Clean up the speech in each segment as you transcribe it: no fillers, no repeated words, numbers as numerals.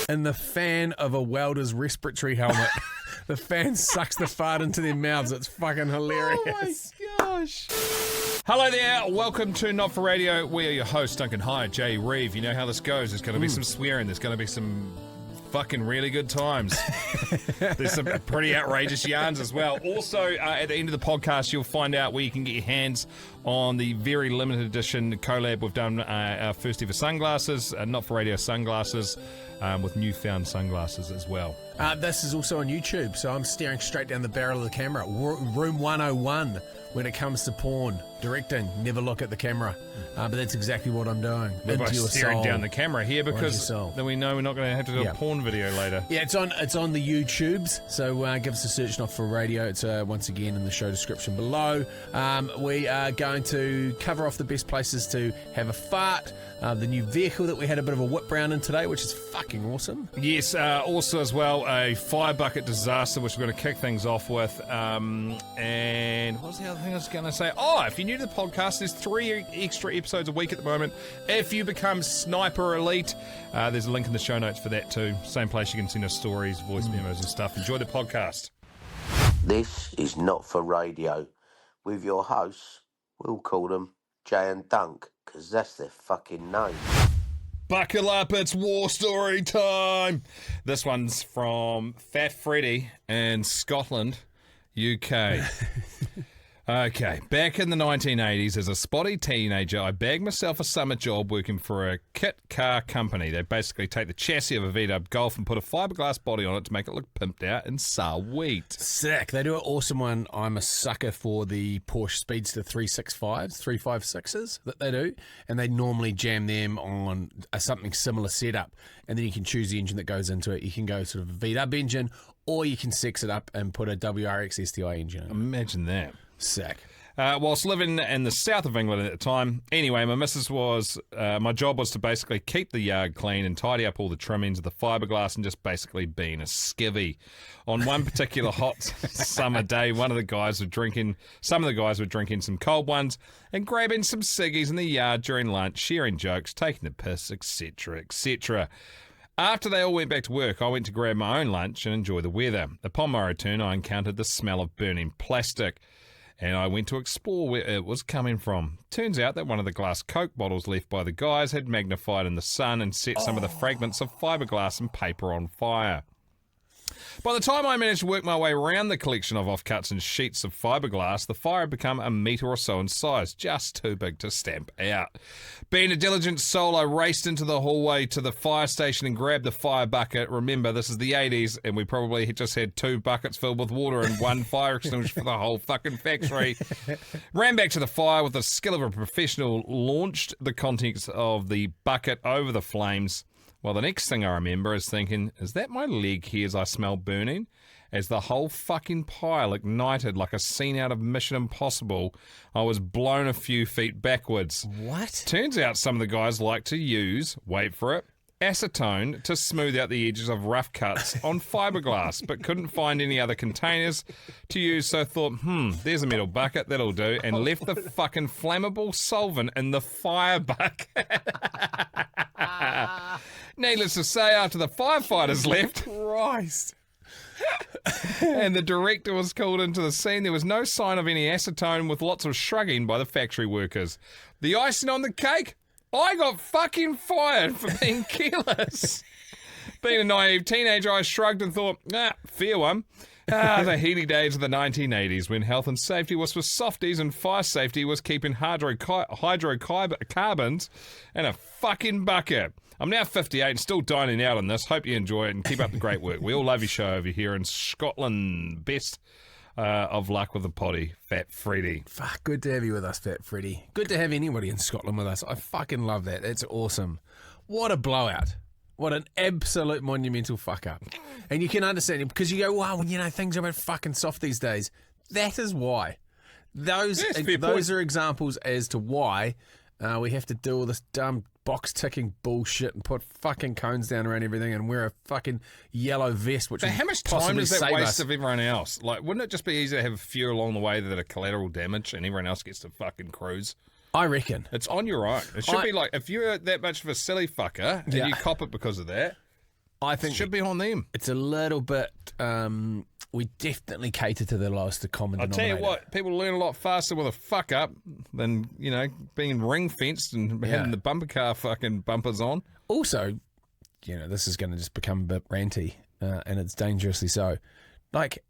in the fan of a welder's respiratory helmet. The fan sucks the fart into their mouths. It's fucking hilarious. Oh my gosh. Hello there. Welcome to Not For Radio. We are your hosts, Duncan High, Jay Reeve. You know how this goes. There's going to be some swearing. There's going to be some fucking really good times. There's some pretty outrageous yarns as well. Also, at the end of the podcast, you'll find out where you can get your hands on the very limited edition collab we've done, our first ever sunglasses, Not For Radio sunglasses, with newfound sunglasses as well. This is also on YouTube, so I'm staring straight down the barrel of the camera. Room 101 when it comes to porn. Directing, never look at the camera. But that's exactly what I'm doing. We're both staring down the camera here because then we know we're not going to have to do a porn video later. Yeah, it's on the YouTubes, so give us a search, Not For Radio. It's once again in the show description below. We are going to cover off the best places to have a fart, the new vehicle that we had a bit of a whip round in today, which is fucking awesome. Yes, also as well, a fire bucket disaster, which we're going to kick things off with. And what was the other thing I was going to say? Oh, if you're new to the podcast, there's 3 extra episodes a week at the moment. If you become Sniper Elite, there's a link in the show notes for that too. Same place you can send us stories, voice memos and stuff. Enjoy the podcast. This is Not For Radio with your hosts. We'll call them Jay and Dunc, because that's their fucking name. Buckle up, it's war story time. This one's from Fat Freddy in Scotland, UK. Okay, back in the 1980s, as a spotty teenager, I bagged myself a summer job working for a kit car company. They basically take the chassis of a V-dub Golf and put a fiberglass body on it to make it look pimped out and sweet. Sick. They do an awesome one. I'm a sucker for the Porsche Speedster 365s, 356s that they do, and they normally jam them on something similar setup, and then you can choose the engine that goes into it. You can go sort of a V-dub engine, or you can sex it up and put a WRX STI engine in. Imagine that. Sick. Whilst living in the south of England at the time, anyway, my job was to basically keep the yard clean and tidy up all the trimmings of the fiberglass and just basically being a skivvy. On one particular hot summer day, some of the guys were drinking some cold ones and grabbing some ciggies in the yard during lunch, sharing jokes, taking the piss, etc., etc. After they all went back to work, I went to grab my own lunch and enjoy the weather. Upon my return, I encountered the smell of burning plastic, and I went to explore where it was coming from. Turns out that one of the glass Coke bottles left by the guys had magnified in the sun and set some of the fragments of fiberglass and paper on fire. By the time I managed to work my way around the collection of offcuts and sheets of fiberglass, the fire had become a metre or so in size, just too big to stamp out. Being a diligent soul, I raced into the hallway to the fire station and grabbed the fire bucket. Remember, this is the 80s, and we probably just had 2 buckets filled with water and 1 fire extinguisher for the whole fucking factory. Ran back to the fire with the skill of a professional, launched the contents of the bucket over the flames. Well, the next thing I remember is thinking, is that my leg hairs I smell burning? As the whole fucking pile ignited like a scene out of Mission Impossible, I was blown a few feet backwards. What? Turns out some of the guys like to use, wait for it, acetone to smooth out the edges of rough cuts on fiberglass, but couldn't find any other containers to use, so thought, there's a metal bucket, that'll do, and left the fucking flammable solvent in the fire bucket. Needless to say, after the firefighters left, Christ. and the director was called into the scene, there was no sign of any acetone, with lots of shrugging by the factory workers. The icing on the cake? I got fucking fired for being careless. Being a naive teenager, I shrugged and thought, fair one. The heady days of the 1980s, when health and safety was for softies and fire safety was keeping hydrocarbons in a fucking bucket. I'm now 58 and still dining out on this. Hope you enjoy it and keep up the great work. We all love your show over here in Scotland. Best of luck with the potty, Fat Freddy. Fuck, good to have you with us, Fat Freddy. Good to have anybody in Scotland with us. I fucking love that. That's awesome. What a blowout. What an absolute monumental fuck up. And you can understand it because you go, wow, things are a bit fucking soft these days. That is why. Those are examples as to why we have to do all this dumb box-ticking bullshit and put fucking cones down around everything and wear a fucking yellow vest, which but how much time does that waste of everyone else? Like, wouldn't it just be easier to have a few along the way that are collateral damage and everyone else gets to fucking cruise? I reckon. It's on your own. It should be like, if you're that much of a silly fucker and you cop it because of that, I think Should be on them. it's a little bit. We definitely cater to the lowest common I'll tell denominator. you what, people learn a lot faster with a fuck up than, being ring fenced and having the bumper car fucking bumpers on. Also, this is going to just become a bit ranty, and it's dangerously so. Like,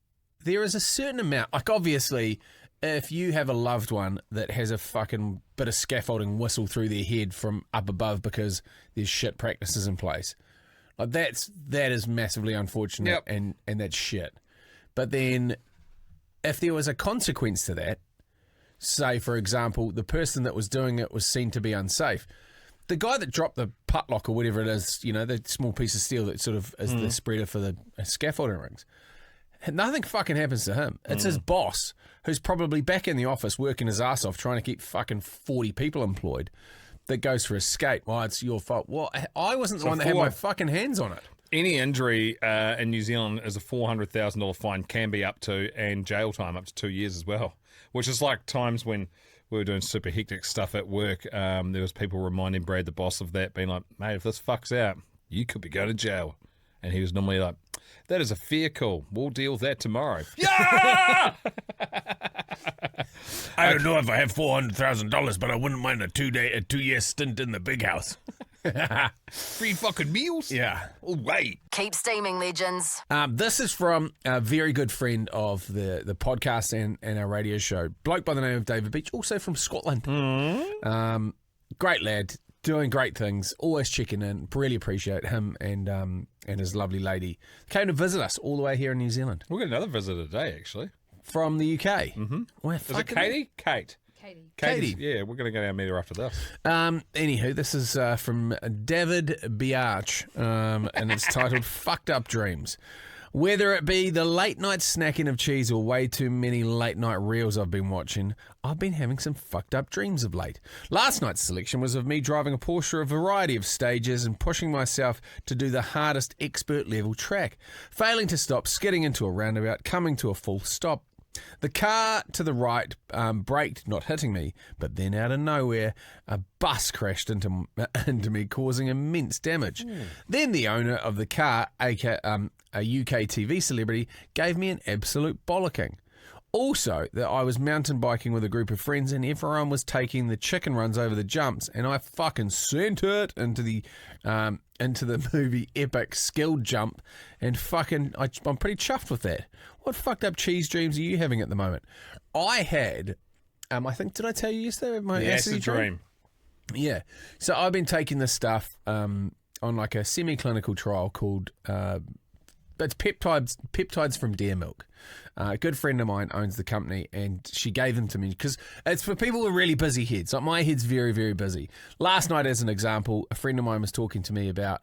there is a certain amount, like, obviously, if you have a loved one that has a fucking bit of scaffolding whistle through their head from up above because there's shit practices in place, like, that is massively unfortunate, and that's shit. But then, if there was a consequence to that, say, for example, the person that was doing it was seen to be unsafe, the guy that dropped the putlock or whatever it is, the small piece of steel that sort of is the spreader for the scaffolding rings, nothing fucking happens to him. It's his boss, who's probably back in the office working his ass off trying to keep fucking 40 people employed, that goes for a skate. Well, it's your fault. Well, I wasn't the one that had my fucking hands on it. Any injury in New Zealand is a $400,000 fine, can be up to, and jail time up to 2 years as well, which is like times when we were doing super hectic stuff at work. There was people reminding Brad, the boss, of that, being like, mate, if this fucks out, you could be going to jail. And he was normally like, that is a fair call. We'll deal with that tomorrow. Yeah! I don't know if I have $400,000, but I wouldn't mind a 2-year stint in the big house. Free fucking meals? Yeah. All right. Keep steaming, legends. This is from a very good friend of the podcast and our radio show, bloke by the name of David Beach, also from Scotland. Great lad, doing great things, always checking in. Really appreciate him and his lovely lady. Came to visit us all the way here in New Zealand. We've got another visitor today, actually. From the UK. Mm-hmm. Is it Katie? Kate. Katie. Yeah, we're going to go down and meet her after this. Anywho, this is from David Biarch, and it's titled Fucked Up Dreams. Whether it be the late night snacking of cheese or way too many late night reels I've been watching, I've been having some fucked up dreams of late. Last night's selection was of me driving a Porsche through a variety of stages and pushing myself to do the hardest expert level track, failing to stop, skidding into a roundabout, coming to a full stop. The car to the right braked, not hitting me, but then out of nowhere, a bus crashed into me, causing immense damage. Then the owner of the car, a UK TV celebrity, gave me an absolute bollocking. Also, that I was mountain biking with a group of friends and everyone was taking the chicken runs over the jumps, and I fucking sent it into the movie epic skill jump, and fucking I'm pretty chuffed with that. What fucked up cheese dreams are you having at the moment? I had, I think, did I tell you yesterday my acid dream? Yeah. So I've been taking this stuff on like a semi-clinical trial called it's peptides from deer milk. A good friend of mine owns the company, and she gave them to me because it's for people with really busy heads. Like, my head's very, very busy. Last night, as an example, a friend of mine was talking to me about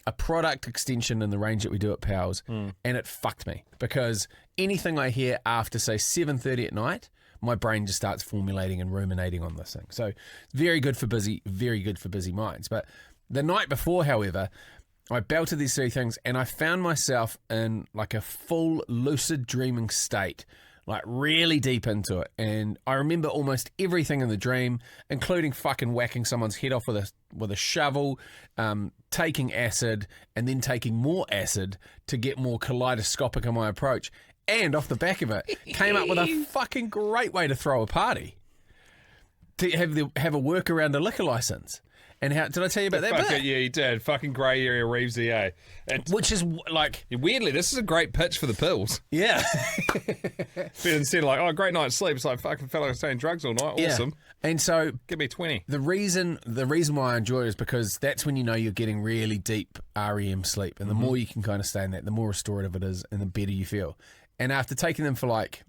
a product extension in the range that we do at Powell's, and it fucked me because anything I hear after, say, 7:30 at night, my brain just starts formulating and ruminating on this thing. So very good for busy minds. But the night before, however, I belted these three things and I found myself in like a full lucid dreaming state, like really deep into it. And I remember almost everything in the dream, including fucking whacking someone's head off with a shovel, taking acid, and then taking more acid to get more kaleidoscopic in my approach. And off the back of it, came up with a fucking great way to throw a party. To have a work around a liquor license. And how did I tell you about that bit? Yeah, you did. Fucking grey area Reevesy, eh? Which is like... Weirdly, this is a great pitch for the pills. Yeah. But instead of like, oh, great night's sleep, it's like, fucking fella staying drugs all night. Awesome. Yeah. And so... Give me 20. The reason why I enjoy it is because that's when you know you're getting really deep REM sleep. And the more you can kind of stay in that, the more restorative it is and the better you feel. And after taking them for like...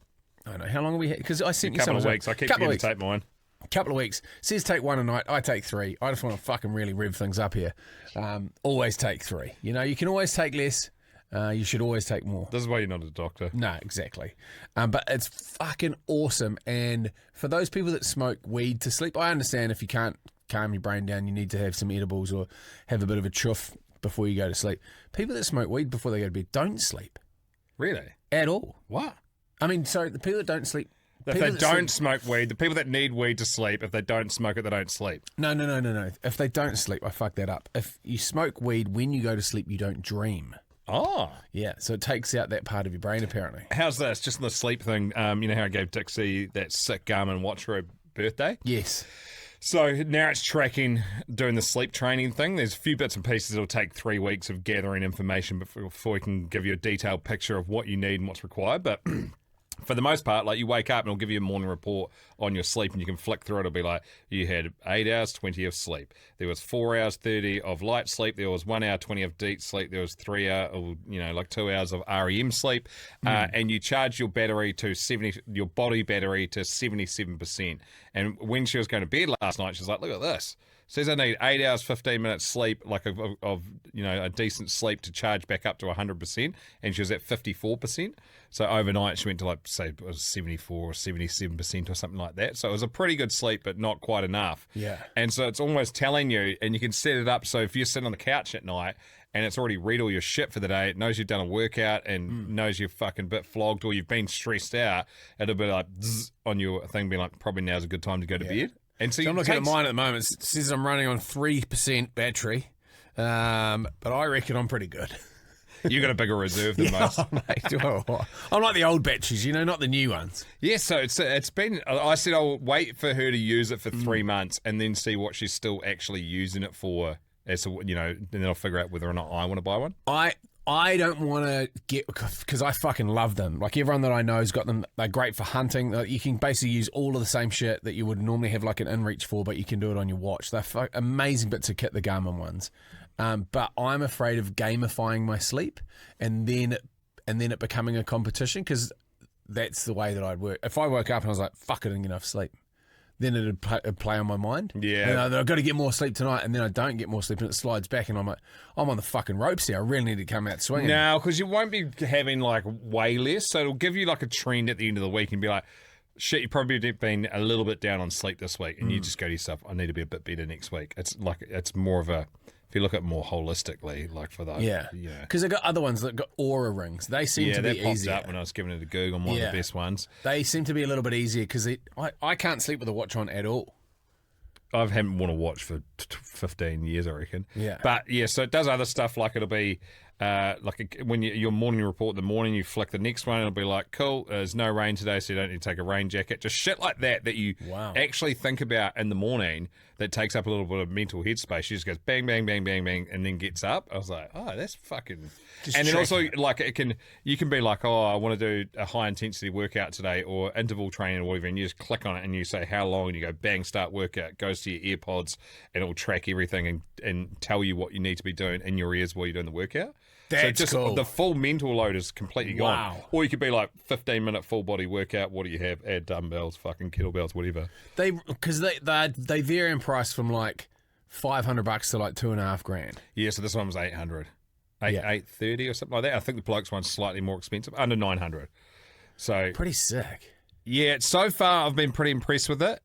I don't know, how long have we had? Because I sent you some... A couple of weeks. I keep forgetting to take mine. Couple of weeks. Says take one a night. I take 3. I just want to fucking really rev things up here. Always take 3. You know, you can always take less. You should always take more. This is why you're not a doctor. No, exactly. But it's fucking awesome. And for those people that smoke weed to sleep, I understand if you can't calm your brain down, you need to have some edibles or have a bit of a chuff before you go to sleep. People that smoke weed before they go to bed don't sleep. Really? At all. What? I mean, so the people that don't sleep If People they that don't sleep- smoke weed, the people that need weed to sleep, if they don't smoke it, they don't sleep. No. If they don't sleep, I fuck that up. If you smoke weed when you go to sleep, you don't dream. Oh. Yeah, so it takes out that part of your brain, apparently. How's this? Just the sleep thing. You know how I gave Dixie that sick Garmin watch for her birthday? Yes. So now it's tracking, doing the sleep training thing. There's a few bits and pieces. It'll take 3 weeks of gathering information before we can give you a detailed picture of what you need and what's required. But for the most part, like you wake up and it'll give you a morning report on your sleep and you can flick through it. It'll be like, you had 8 hours, 20 of sleep. There was 4 hours, 30 of light sleep. There was 1 hour, 20 of deep sleep. There was 3 hours, or, like 2 hours of REM sleep. And you charge your battery to your body battery to 77%. And when she was going to bed last night, she was like, look at this. Says I need 8 hours, 15 minutes sleep, like of a decent sleep to charge back up to 100%, and she was at 54%. So overnight she went to like say it was 74 or 77% or something like that. So it was a pretty good sleep, but not quite enough. Yeah. And so it's almost telling you, and you can set it up so if you're sitting on the couch at night and it's already read all your shit for the day, it knows you've done a workout and knows you're fucking bit flogged or you've been stressed out, it'll be like zzz on your thing, be like probably now's a good time to go to bed. And so I'm looking at mine at the moment. It says I'm running on 3% battery, but I reckon I'm pretty good. You got a bigger reserve than most. Mate, I'm like the old batteries, not the new ones. Yeah, so it's been. I said I'll wait for her to use it for 3 months and then see what she's still actually using it for. As to, and then I'll figure out whether or not I want to buy one. I don't want to get, because I fucking love them. Like everyone that I know has got them. They're great for hunting. You can basically use all of the same shit that you would normally have like an inReach for, but you can do it on your watch. They're amazing bits of kit, the Garmin ones. But I'm afraid of gamifying my sleep and then it becoming a competition, because that's the way that I'd work. If I woke up and I was like, fuck, I didn't get enough sleep, then it'd play on my mind. Yeah. And I've got to get more sleep tonight, and then I don't get more sleep, and it slides back, and I'm like, I'm on the fucking ropes here. I really need to come out swinging. No, because you won't be having like way less, so it'll give you like a trend at the end of the week and be like, shit, you probably been a little bit down on sleep this week, and you just go to yourself, I need to be a bit better next week. It's more of a, if you look at it more holistically, like for those. Yeah. Because I got other ones that got Aura rings. They seem to be that popped easier. up when I was giving it a Google, one of the best ones. They seem to be a little bit easier because I can't sleep with a watch on at all. I haven't worn a watch for 15 years, I reckon. Yeah. But yeah, so it does other stuff, like it'll be when your morning report in the morning, you flick the next one, it'll be like, cool, there's no rain today, so you don't need to take a rain jacket. Just shit like that you actually think about in the morning that takes up a little bit of mental headspace. She just goes bang, bang, bang, bang, bang, and then gets up. I was like, oh, that's fucking... And then also, like, you can be like, oh, I want to do a high intensity workout today or interval training or whatever, and you just click on it and you say how long, and you go bang, start workout. It goes to your earpods and it'll track everything and tell you what you need to be doing in your ears while you're doing the workout. That's so just cool. The full mental load is completely gone. Wow. Or you could be like 15-minute full body workout. What do you have? Add dumbbells, fucking kettlebells, whatever. Because they vary in price from like $500 to like $2,500. Yeah, so this one was 800. 830 or something like that. I think the bloke's one's slightly more expensive, under 900. So Pretty sick. yeah, so far I've been pretty impressed with it.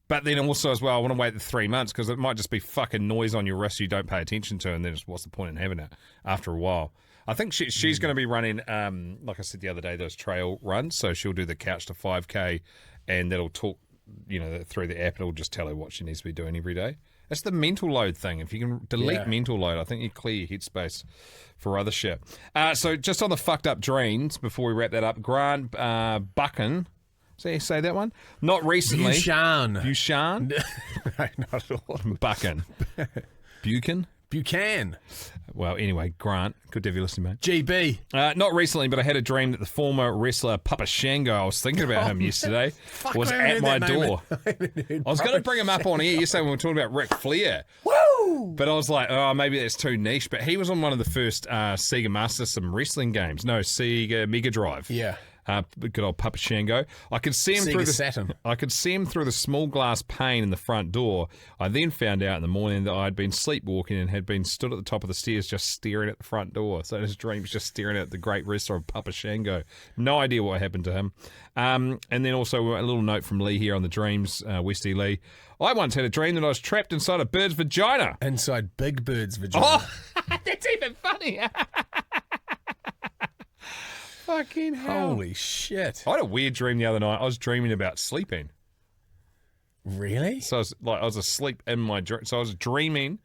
But then also as well, I want to wait the 3 months because it might just be fucking noise on your wrist you don't pay attention to, and then what's the point in having it after a while? I think she's going to be running, like I said the other day, those trail runs. So she'll do the couch to 5K, and that'll talk, through the app. It'll just tell her what she needs to be doing every day. It's the mental load thing. If you can delete mental load, I think you clear your headspace for other shit. So just on the fucked up dreams, before we wrap that up, Grant Buchan. Say that one? Not recently. Buchan. No, not at all. Buchan. Buchan. Well, anyway, Grant, good to have you listening, mate. GB. Not recently, but I had a dream that the former wrestler Papa Shango, I was thinking about him yesterday, was at my door. I was going to bring him up on air yesterday when we were talking about Ric Flair. Woo! But I was like, oh, maybe that's too niche. But he was on one of the first Sega Master System wrestling games. No, Sega Mega Drive. Yeah. Good old Papa Shango. I could see him Sega through the Saturn. I could see him through the small glass pane in the front door. I then found out in the morning that I'd been sleepwalking and had been stood at the top of the stairs just staring at the front door. So in his dream was just staring at the great wrestler of Papa Shango. No idea what happened to him. And then also a little note from Lee here on the dreams, Westy Lee. I once had a dream that I was trapped inside a bird's vagina. Inside Big Bird's vagina. Oh, that's even funny. Fucking hell. Holy shit. I had a weird dream the other night. I was dreaming about sleeping. Really? So I was asleep in my dream. So I was dreaming,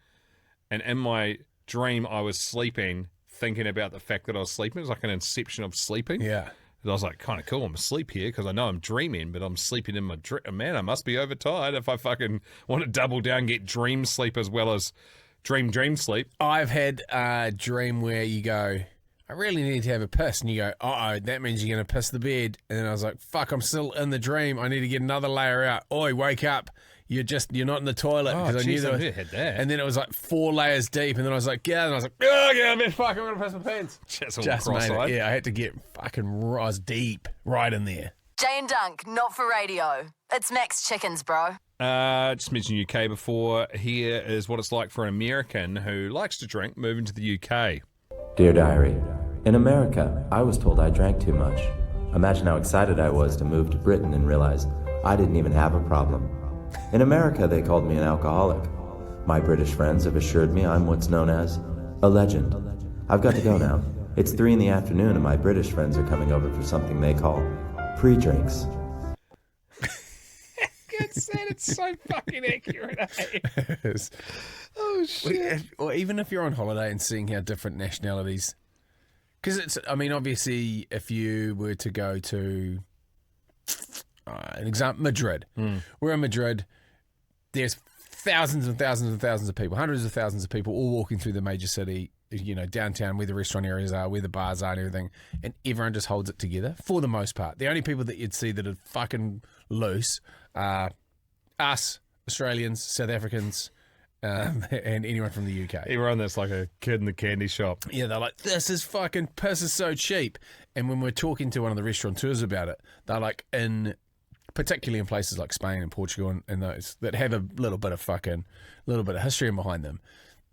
and in my dream I was sleeping, thinking about the fact that I was sleeping. It was like an inception of sleeping. Yeah. And I was like, kind of cool. I'm asleep here because I know I'm dreaming, but I'm sleeping in my dream. Man, I must be overtired if I fucking want to double down, get dream sleep as well as dream sleep. I've had a dream where you go, I really need to have a piss. And you go, uh-oh, that means you're going to piss the bed. And then I was like, fuck, I'm still in the dream. I need to get another layer out. Oi, wake up. You're not in the toilet. Oh, I knew geez, that. I had that. And then it was like 4 layers deep. And then I was like, yeah. And I was like, oh, yeah, man, fuck, I'm going to piss my pants. Just all Just made cross-eyed. it. Yeah, I had to get fucking, I was deep right in there. Jay and Dunc, not for radio. It's Max Chickens, bro. Just mentioned UK before. Here is what it's like for an American who likes to drink moving to the UK. Dear Diary, in America, I was told I drank too much. Imagine how excited I was to move to Britain and realize I didn't even have a problem. In America, they called me an alcoholic. My British friends have assured me I'm what's known as a legend. I've got to go now. It's 3 p.m. and my British friends are coming over for something they call pre-drinks. It's so fucking accurate, eh? Oh, shit. Or even if you're on holiday and seeing how different nationalities... Because it's, I mean, obviously, if you were to go to, an example, Madrid. We're in Madrid. There's thousands and thousands and thousands of people, hundreds of thousands of people all walking through the major city, you know, downtown, where the restaurant areas are, where the bars are and everything. And everyone just holds it together for the most part. The only people that you'd see that are fucking loose are us, Australians, South Africans, and anyone from the UK. Everyone that's like a kid in the candy shop. Yeah, they're like, this is fucking piss is so cheap. And when we're talking to one of the restaurateurs about it, they're like, particularly in places like Spain and Portugal and those that have a little bit of history behind them,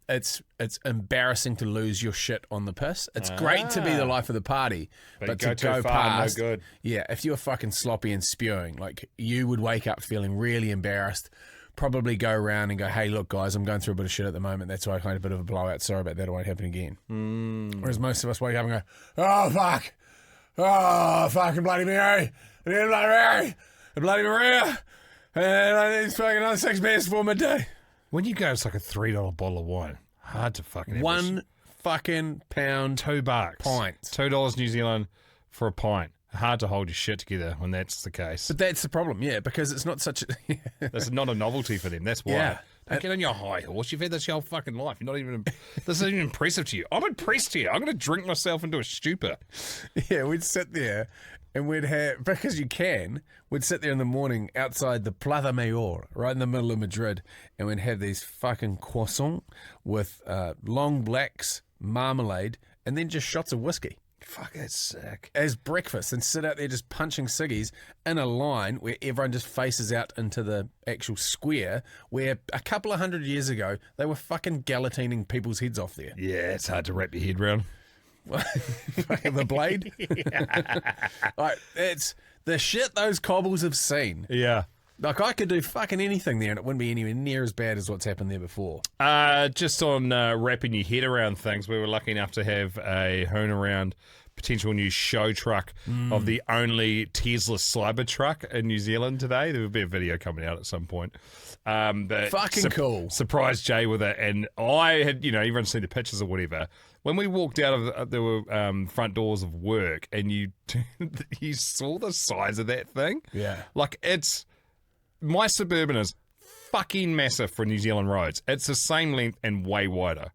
it's embarrassing to lose your shit on the piss. It's great to be the life of the party, but to go past, no good. Yeah, if you're fucking sloppy and spewing, like you would wake up feeling really embarrassed. Probably go around and go, hey, look, guys, I'm going through a bit of shit at the moment. That's why I had a bit of a blowout. Sorry about that. It won't happen again. Whereas most of us wake up and go, oh, fuck. Oh, fucking Bloody Mary. I need a Bloody Mary. A Bloody Maria. And I need fucking another 6 beers before midday. When you go, it's like a $3 bottle of wine. Hard to fucking have One fucking pound $2. pint. $2 New Zealand for a pint. Hard to hold your shit together when that's the case. But that's the problem, yeah, because it's not such a... That's not a novelty for them. That's why. Yeah. Don't get on your high horse. You've had this your whole fucking life. You're not even... This isn't even impressive to you. I'm impressed here. I'm going to drink myself into a stupor. Yeah, we'd sit there and we'd have... Because you can, we'd sit there in the morning outside the Plaza Mayor, right in the middle of Madrid, and we'd have these fucking croissants with long blacks, marmalade, and then just shots of whiskey. Fuck, that's sick. As breakfast, and sit out there just punching ciggies in a line where everyone just faces out into the actual square where a couple of 100 years ago they were fucking guillotining people's heads off there. Yeah, it's hard to wrap your head around. Fucking the blade. Like, it's the shit those cobbles have seen. Yeah. Like, I could do fucking anything there and it wouldn't be anywhere near as bad as what's happened there before. Just on wrapping your head around things, we were lucky enough to have a hoon around potential new show truck of the only Tesla Cybertruck in New Zealand today. There will be a video coming out at some point. Fucking cool. Surprised Jay with it. And I had, everyone's seen the pictures or whatever. When we walked out of the front doors of work and you saw the size of that thing. Yeah. Like, my Suburban is fucking massive for New Zealand roads. It's the same length and way wider.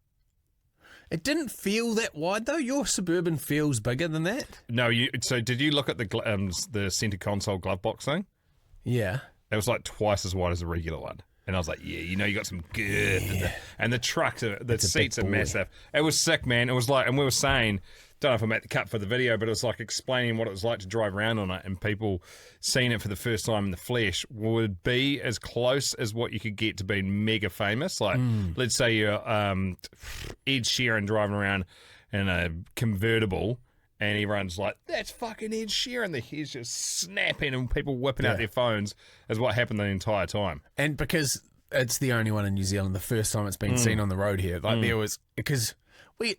It didn't feel that wide, though. Your Suburban feels bigger than that. No, so did you look at the centre console glove box thing? Yeah. It was like twice as wide as a regular one. And I was like, yeah, you got some girth. Yeah. And the truck, the seats are boy. massive. It was sick, man. It was like, and we were saying, don't know if I'm at the cut for the video, but it was like explaining what it was like to drive around on it, and people seeing it for the first time in the flesh would be as close as what you could get to being mega famous. Like, let's say you're Ed Sheeran driving around in a convertible, and everyone's like, that's fucking Ed Sheeran. The hair's just snapping, and people whipping out their phones is what happened the entire time. And because it's the only one in New Zealand, the first time it's been seen on the road here, like there was, because we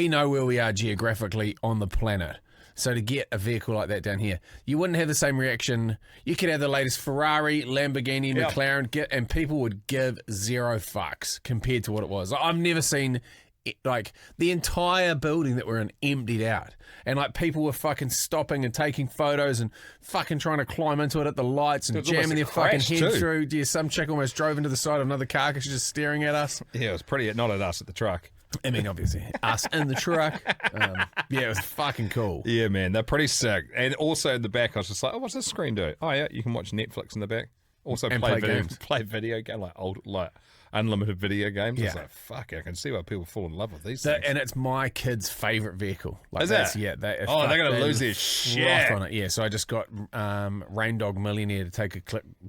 know where we are geographically on the planet. So to get a vehicle like that down here, you wouldn't have the same reaction. You could have the latest Ferrari, Lamborghini, McLaren, and people would give zero fucks compared to what it was. I've never seen like the entire building that we're in emptied out, and like people were fucking stopping and taking photos and fucking trying to climb into it at the lights and jamming their fucking head through. Yeah, some chick almost drove into the side of another car because she's just staring at us. Yeah, it was pretty. Not at us, at the truck. I mean, obviously, us in the truck. Yeah, it was fucking cool. Yeah, man, they're pretty sick. And also in the back, I was just like, oh, what's this screen do? Oh yeah, you can watch Netflix in the back. Also play video game, like unlimited video games. Yeah. I was like, fuck, I can see why people fall in love with these things. And it's my kid's favourite vehicle. Like Is that's, it? Yeah. They're going to lose their shit on it. Yeah, so I just got Rain Dog Millionaire to take a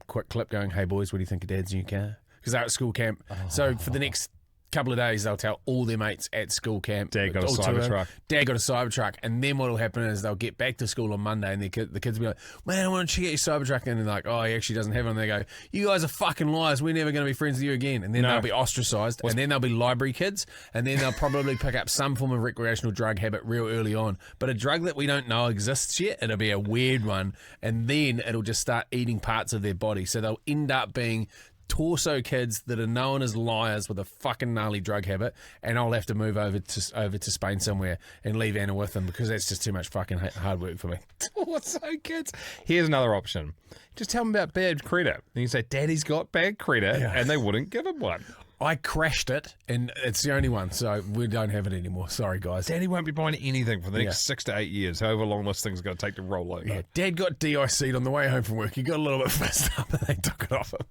quick clip going, hey boys, what do you think of Dad's new car? Because they're at school camp. So for the next couple of days, they'll tell all their mates at school camp. Dad got a Cybertruck. Dad got a Cybertruck. And then what will happen is they'll get back to school on Monday and the kids will be like, man, I want to check out your Cybertruck. And they're like, oh, he actually doesn't have one. And they go, you guys are fucking liars. We're never going to be friends with you again. And then they'll be ostracised. And then they'll be library kids. And then they'll probably pick up some form of recreational drug habit real early on. But a drug that we don't know exists yet, it'll be a weird one. And then it'll just start eating parts of their body. So they'll end up being torso kids that are known as liars with a fucking gnarly drug habit, and I'll have to move over to Spain somewhere and leave Anna with them because that's just too much fucking hard work for me. Torso kids. Here's another option. Just tell them about bad credit. And you say, Daddy's got bad credit, and they wouldn't give him one. I crashed it, and it's the only one, so we don't have it anymore. Sorry, guys. Daddy won't be buying anything for the next 6 to 8 years, however long this thing's going to take to roll over. Yeah, Dad got de-iced on the way home from work. He got a little bit fessed up, and they took it off him.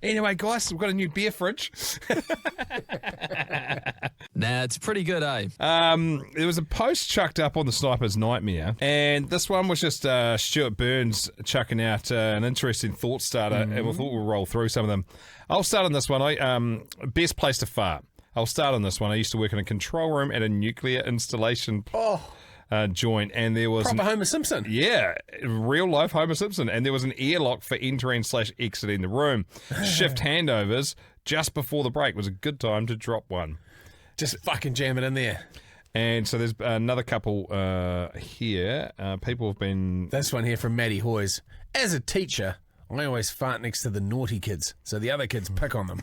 Anyway, guys, we've got a new beer fridge. Nah, it's pretty good, eh? There was a post chucked up on the Sniper's Nightmare, and this one was just Stuart Burns chucking out an interesting thought starter, and we thought we'll roll through some of them. I'll start on this one. Best place to fart. I'll start on this one. I used to work in a control room at a nuclear installation joint, and there was proper Homer Simpson. Yeah, real life Homer Simpson, and there was an airlock for entering / exiting the room. Shift handovers just before the break was a good time to drop one. Just fucking jam it in there. And so there's another couple here. People have been... This one here from Maddie Hoyes. As a teacher, I always fart next to the naughty kids, so the other kids pick on them.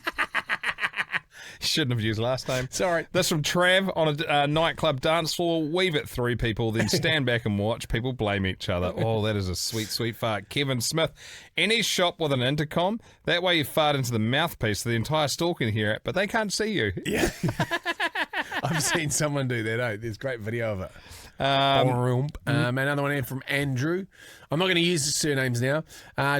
Shouldn't have used last name. Sorry. This from Trav on a nightclub dance floor. Weave it through people, then stand back and watch. People blame each other. Oh, that is a sweet, sweet fart. Kevin Smith. Any shop with an intercom, that way you fart into the mouthpiece so the entire store can hear it, but they can't see you. Yeah. I've seen someone do that, eh? There's a great video of it. Another one here from Andrew. I'm not going to use the surnames now.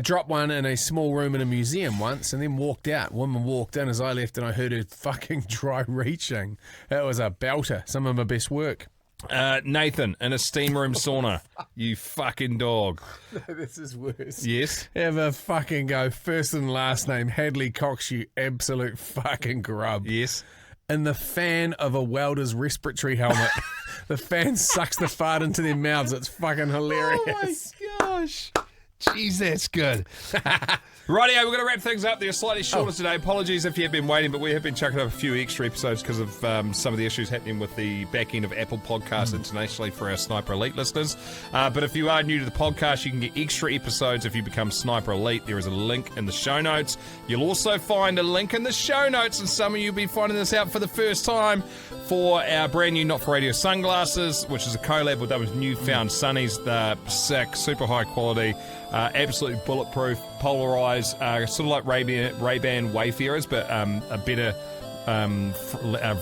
Dropped one in a small room in a museum once and then walked out. Woman walked in as I left and I heard her fucking dry reaching. That was a belter. Some of my best work. Nathan in a steam room sauna. You fucking dog. This is worse. Yes. Have a fucking go. First and last name, Hadley Cox, you absolute fucking grub. Yes. In the fan of a welder's respiratory helmet. The fan sucks the fart into their mouths. It's fucking hilarious. Oh my gosh. Jeez, that's good. Rightio, we're going to wrap things up. They're slightly shorter today. Apologies if you have been waiting, but we have been chucking up a few extra episodes because of some of the issues happening with the back end of Apple Podcasts internationally for our Sniper Elite listeners. But if you are new to the podcast, you can get extra episodes if you become Sniper Elite. There is a link in the show notes. You'll also find a link in the show notes, and some of you will be finding this out for the first time, for our brand new Not For Radio sunglasses, which is a collab with those newfound Sunnies. They're sick, super high quality. Absolutely bulletproof, polarized, sort of like Ray-Ban Wayfarers, but a better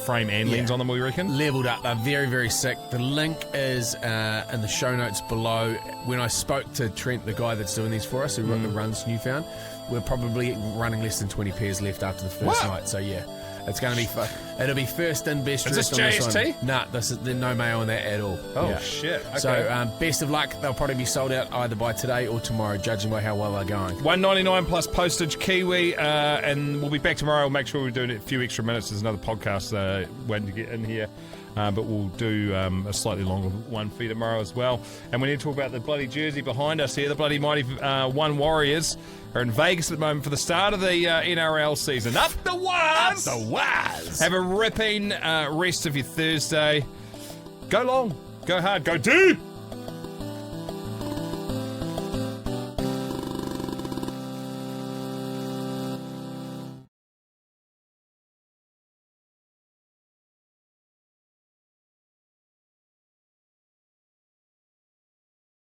frame and lens on them, we reckon. Leveled up. They're very, very sick. The link is in the show notes below. When I spoke to Trent, the guy that's doing these for us, who runs Newfound, we're probably running less than 20 pairs left after the first night. So yeah, it's going to be fun. It'll be first in, best dressed. Is this JST? Nah, there's no mail on that at all. Oh shit. Okay. So best of luck. They'll probably be sold out either by today or tomorrow, judging by how well they're going. $1.99 plus postage, Kiwi, and we'll be back tomorrow. We'll make sure we're doing a few extra minutes. There's another podcast waiting to get in here. But we'll do a slightly longer one for you tomorrow as well. And we need to talk about the bloody jersey behind us here. The bloody mighty One Warriors are in Vegas at the moment for the start of the NRL season. Up the Waz! Up the Waz! Have a ripping rest of your Thursday. Go long. Go hard, go deep!